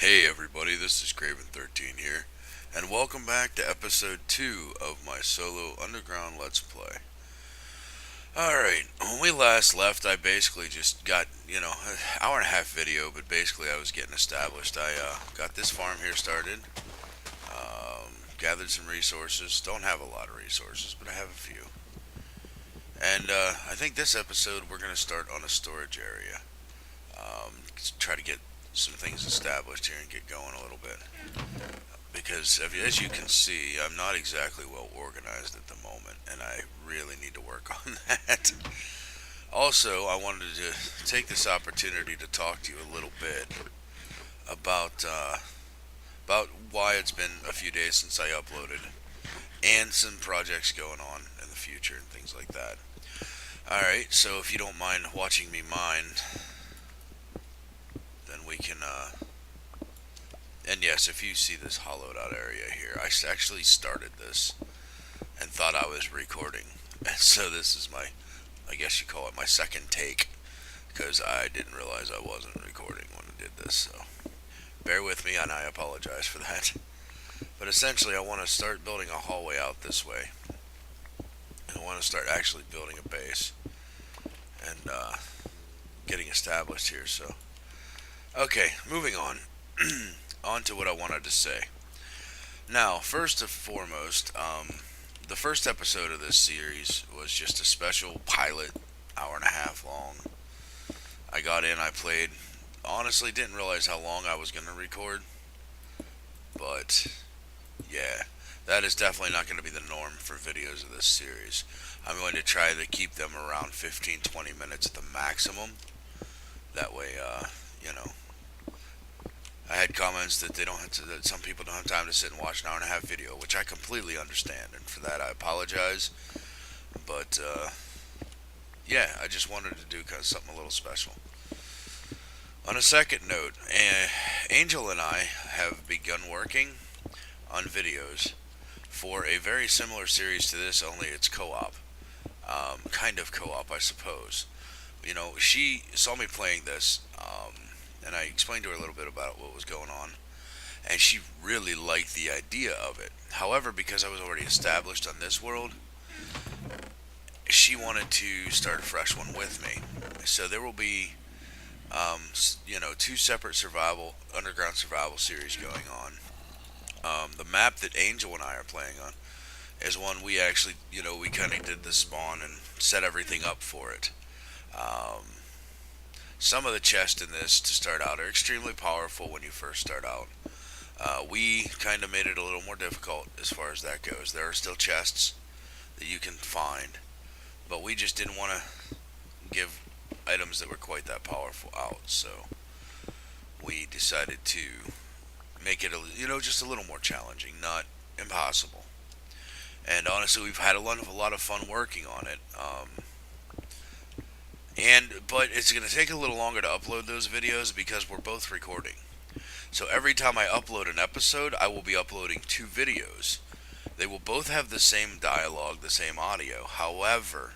Hey everybody, this is Craven13 here, and welcome back to episode 2 of my solo underground let's play. Alright, when we last left, I basically just got, an hour and a half video, but basically I was getting established. I got this farm here started, gathered some resources. Don't have a lot of resources, but I have a few. And I think this episode we're going to start on a storage area. Try to get some things established here and get going a little bit. Because as you can see, I'm not exactly well organized at the moment, and I really need to work on that. Also, I wanted to take this opportunity to talk to you a little bit about about why it's been a few days since I uploaded, and some projects going on in the future and things like that. All right, so if you don't mind watching me mine, then we can. And yes, if you see this hollowed out area here, I actually started this and thought I was recording. And so this is my, I guess you call it my second take, because I didn't realize I wasn't recording when I did this. So bear with me, and I apologize for that. But essentially, I want to start building a hallway out this way. And I want to start actually building a base and getting established here. So, okay, moving on. On to what I wanted to say. Now, first and foremost, the first episode of this series was just a special pilot, hour and a half long. I got in, I played. Honestly, didn't realize how long I was going to record, but yeah, that is definitely not going to be the norm for videos of this series. I'm going to try to keep them around 15-20 minutes at the maximum. That way, you know, I had comments that that some people don't have time to sit and watch an hour and a half video, which I completely understand, and for that I apologize. But yeah, I just wanted to do kind of something a little special. On a second note, Angel and I have begun working on videos for a very similar series to this, only it's co-op, kind of co-op, I suppose. She saw me playing this, and I explained to her a little bit about what was going on, and she really liked the idea of it. However, because I was already established on this world, she wanted to start a fresh one with me. So there will be, two separate underground survival series going on. The map that Angel and I are playing on is one we actually, we kind of did the spawn and set everything up for it. Um, some of the chests in this to start out are extremely powerful when you first start out. We kind of made it a little more difficult as far as that goes. There are still chests that you can find, but we just didn't want to give items that were quite that powerful out. So we decided to make it, just a little more challenging, not impossible. And honestly, we've had a lot of fun working on it. But it's going to take a little longer to upload those videos because we're both recording. So every time I upload an episode, I will be uploading two videos. They will both have the same dialogue, the same audio. However,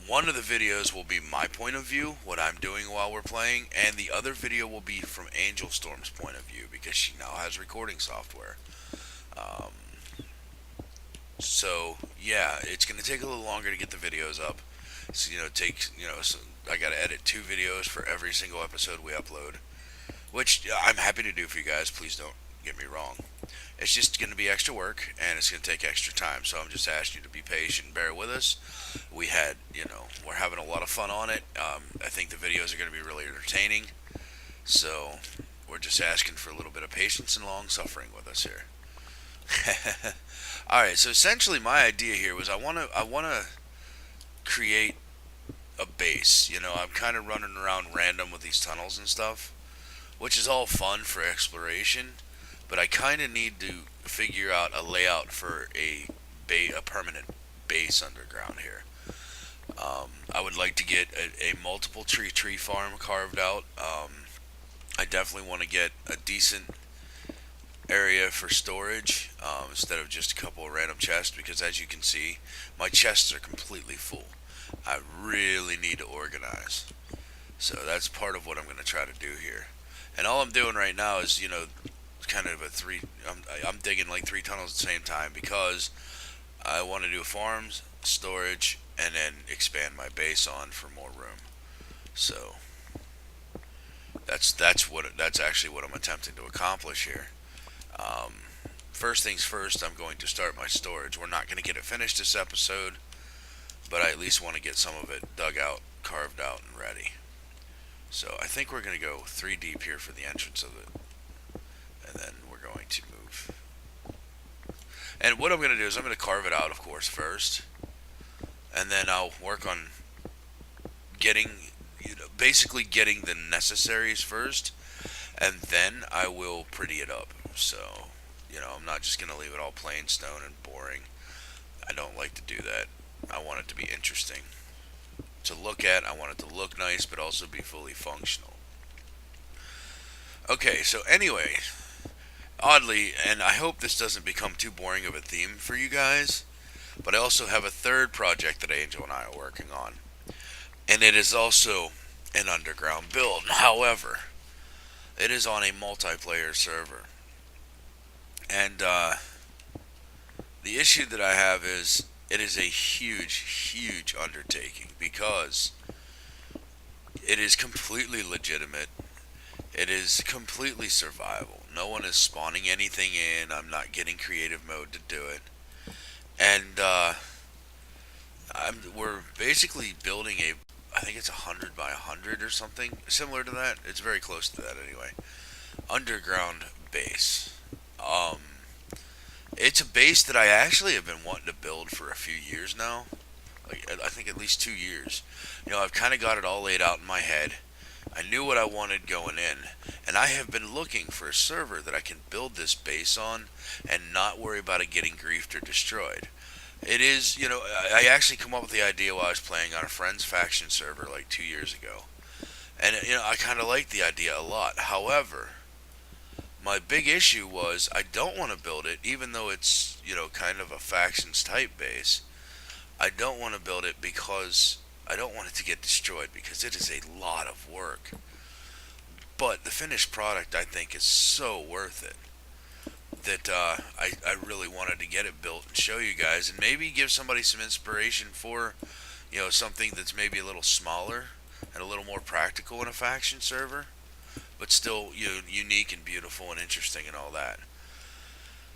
one of the videos will be my point of view, what I'm doing while we're playing, and the other video will be from Angel Storm's point of view because she now has recording software. Um, so yeah, it's going to take a little longer to get the videos up. So, so I got to edit two videos for every single episode we upload, which I'm happy to do for you guys. Please don't get me wrong. It's just going to be extra work, and it's going to take extra time. So I'm just asking you to be patient and bear with us. We're having a lot of fun on it. I think the videos are going to be really entertaining. So we're just asking for a little bit of patience and long suffering with us here. All right. So essentially, my idea here was I want to create a base. I'm kind of running around random with these tunnels and stuff, which is all fun for exploration. But I kind of need to figure out a layout for a permanent base underground here. I would like to get a multiple tree farm carved out. I definitely want to get a decent area for storage instead of just a couple of random chests because as you can see, my chests are completely full. I really need to organize. So that's part of what I'm going to try to do here. And all I'm doing right now is, kind of a three. I'm digging like three tunnels at the same time because I want to do farms, storage, and then expand my base on for more room. So that's actually what I'm attempting to accomplish here. Um, First things first, I'm going to start my storage. We're not going to get it finished this episode, but I at least want to get some of it dug out, carved out, and ready. So I think we're going to go 3 deep here for the entrance of it, and then we're going to move. And what I'm going to do is I'm going to carve it out, of course, first, and then I'll work on getting, basically getting the necessaries first, and then I will pretty it up. So, I'm not just going to leave it all plain stone and boring. I don't like to do that. I want it to be interesting to look at. I want it to look nice, but also be fully functional. Okay, so anyway, oddly, and I hope this doesn't become too boring of a theme for you guys, but I also have a third project that Angel and I are working on, and it is also an underground build. However, it is on a multiplayer server, and the issue that I have is it is a huge, huge undertaking because it is completely legitimate. It is completely survival. No one is spawning anything in. I'm not getting creative mode to do it. And we're basically building I think it's 100 by 100 or something similar to that. It's very close to that anyway. Underground base. Um, it's a base that I actually have been wanting to build for a few years now. Like I think at least 2 years. I've kind of got it all laid out in my head. I knew what I wanted going in, and I have been looking for a server that I can build this base on and not worry about it getting griefed or destroyed. It is, I actually come up with the idea while I was playing on a friend's faction server like 2 years ago. And, I kind of like the idea a lot. However, my big issue was I don't want to build it, even though it's, kind of a factions type base. I don't want to build it because I don't want it to get destroyed because it is a lot of work. But the finished product I think is so worth it that I really wanted to get it built and show you guys and maybe give somebody some inspiration for, something that's maybe a little smaller and a little more practical in a faction server, but still unique and beautiful and interesting and all that.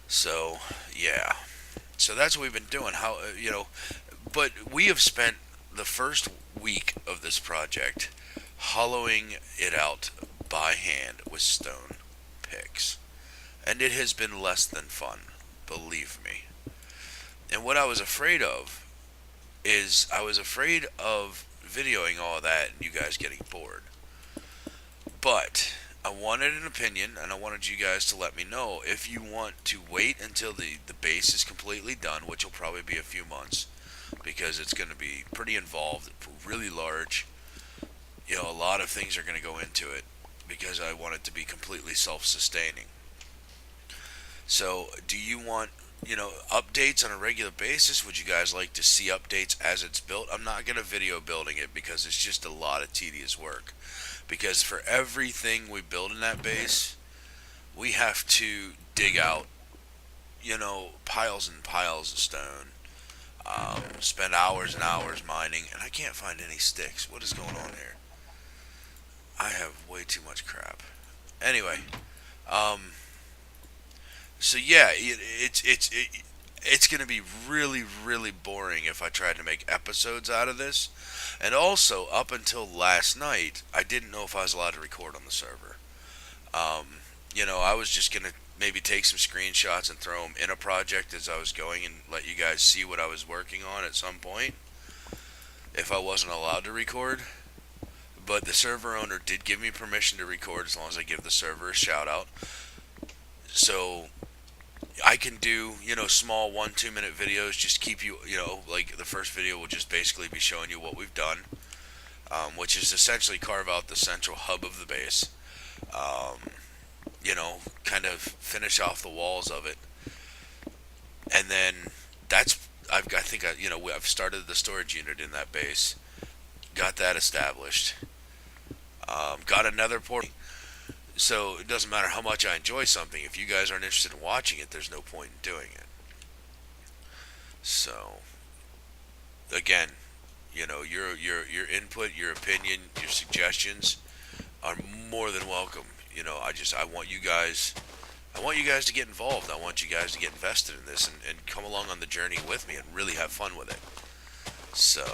So, yeah. So that's what we've been doing. But we have spent the first week of this project hollowing it out by hand with stone picks. And it has been less than fun, believe me. And what I was afraid of is I was afraid of videoing all of that and you guys getting bored. But I wanted an opinion and I wanted you guys to let me know if you want to wait until the base is completely done, which will probably be a few months because it's going to be pretty involved, really large. A lot of things are going to go into it because I want it to be completely self-sustaining. So, do you want, updates on a regular basis? Would you guys like to see updates as it's built? I'm not going to video building it because it's just a lot of tedious work. Because for everything we build in that base, we have to dig out, piles and piles of stone. Spend hours and hours mining, and I can't find any sticks. What is going on here? I have way too much crap. Anyway, so yeah, it's going to be really, really boring if I tried to make episodes out of this. And also, up until last night, I didn't know if I was allowed to record on the server. I was just going to maybe take some screenshots and throw them in a project as I was going and let you guys see what I was working on at some point if I wasn't allowed to record. But the server owner did give me permission to record as long as I give the server a shout out. So I can do, small 1-2 minute videos, just keep you, like the first video will just basically be showing you what we've done, which is essentially carve out the central hub of the base, kind of finish off the walls of it. And then I've started the storage unit in that base, got that established, got another port. So it doesn't matter how much I enjoy something. If you guys aren't interested in watching it, there's no point in doing it. So again, your input, your opinion, your suggestions are more than welcome. I want you guys to get involved. I want you guys to get invested in this and come along on the journey with me and really have fun with it. So,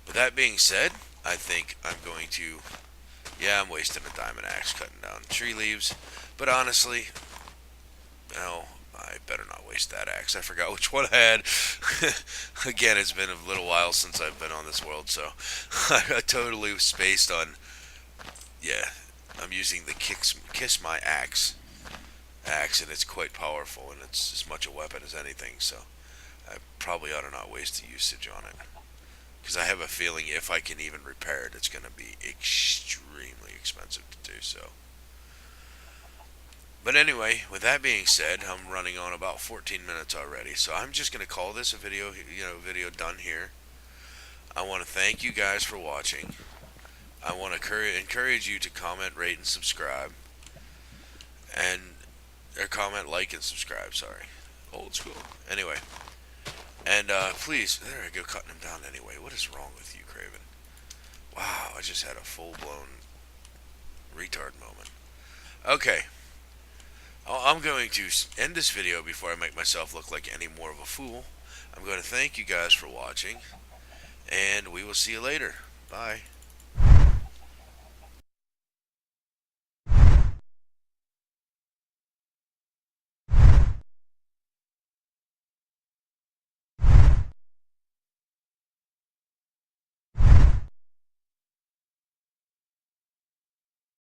with that being said, I think I'm going to. Yeah, I'm wasting a diamond axe cutting down tree leaves, but honestly, no, I better not waste that axe. I forgot which one I had. Again, it's been a little while since I've been on this world, so I totally spaced on. Yeah, I'm using the kiss my axe, and it's quite powerful, and it's as much a weapon as anything. So I probably ought to not waste the usage on it, because I have a feeling if I can even repair it, it's going to be extremely expensive to do so. But anyway, with that being said, I'm running on about 14 minutes already, so I'm just going to call this a video done here. I want to thank you guys for watching. I want to encourage you to comment, rate, and subscribe, and or comment, like, and subscribe. Sorry, old school. Anyway, and please, there I go, cutting him down anyway. What is wrong with you, Craven? Wow, I just had a full-blown retard moment. Okay, I'm going to end this video before I make myself look like any more of a fool. I'm going to thank you guys for watching, and we will see you later. Bye.